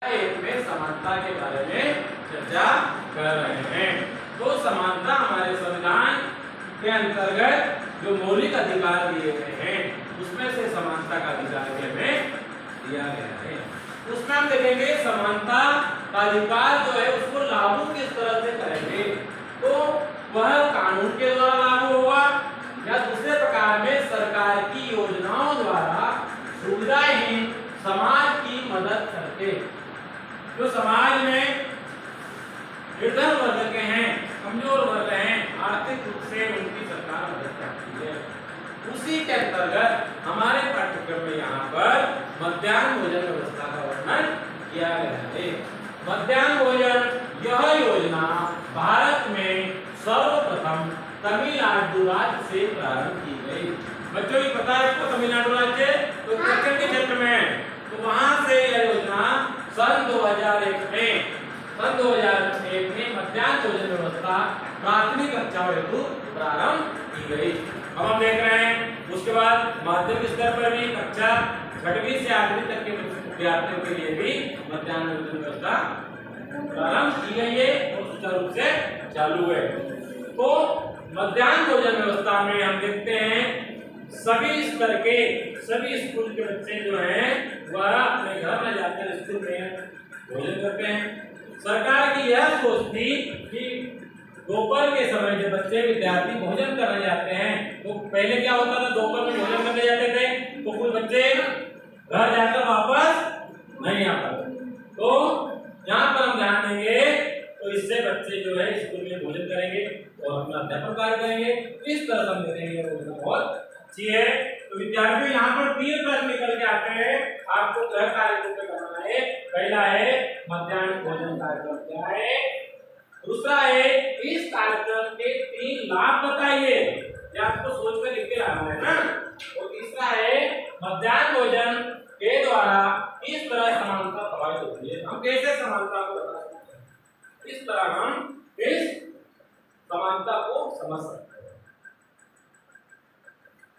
एक में समानता के बारे में चर्चा कर रहे हैं। तो समानता हमारे संविधान के अंतर्गत जो मौलिक अधिकार दिए गए हैं उसमें से समानता का अधिकार हमें दिया गया है। उसमें हम देखेंगे समानता का अधिकार जो है उसको लागू किस तरह से करेंगे, तो वह कानून के द्वारा लागू होगा या दूसरे प्रकार में सरकार की योजनाओं द्वारा सुविधाहीन समाज की मदद करके। जो समाज में निर्धन वर्ग के हैं, कमजोर वर्ग हैं, आर्थिक रूप से उनकी सरकार मदद करती है। उसी के अंतर्गत हमारे पाठ्यक्रम में यहाँ पर मध्याह्न भोजन व्यवस्था का वर्णन किया गया है। मध्याह्न भोजन यह योजना भारत में सर्वप्रथम तमिलनाडु राज्य से प्रारंभ की गई। बच्चों को पता है आपको तमिलनाडु राज्य तो दक्षिण के क्षेत्र में है, तो वहां से यह योजना सन 2001 में मध्याह्न भोजन व्यवस्था प्राथमिक कक्षाओं हेतु प्रारंभ की गई। अब हम देख रहे हैं उसके बाद माध्यमिक स्तर पर भी कक्षा 6वीं से 8वीं तक के विद्यार्थियों के लिए भी मध्याह्न भोजन व्यवस्था प्रारंभ की गई है और सुचारू रूप से चालू है। तो मध्याह्न भोजन व्यवस्था में हम देखते हैं सभी स्तर के सभी स्कूल के बच्चे जो हैं वह अपने घर में जाकर स्कूल में भोजन करते हैं। सरकार की यह सोच थी कि दोपहर के समय जब बच्चे विद्यार्थी भोजन करने जाते हैं तो पहले क्या होता था, दोपहर में भोजन करने जाते थे तो कुछ बच्चे घर जाकर वापस नहीं आ पाते। तो यहाँ पर हम ध्यान देंगे तो इससे बच्चे जो है स्कूल में भोजन करेंगे और अपना अध्यापन कार्य करेंगे। इस तरह हम देखेंगे बहुत अच्छी है। तो विद्यार्थी यहाँ पर 3 प्रश्न निकल के आते हैं, आपको गृह कार्यक्रम पे करना है। पहला है मध्याह्न भोजन कार्यक्रम क्या है, दूसरा है इस कार्यक्रम के 3 लाभ बताइए, ये आपको सोच कर लिख के लाना है ना, और तीसरा है मध्याह्न भोजन के द्वारा किस तरह समानता प्रभावित होती है, हम कैसे समानता को बता सकते हैं, इस तरह हम इस समानता को समझ सकते हैं।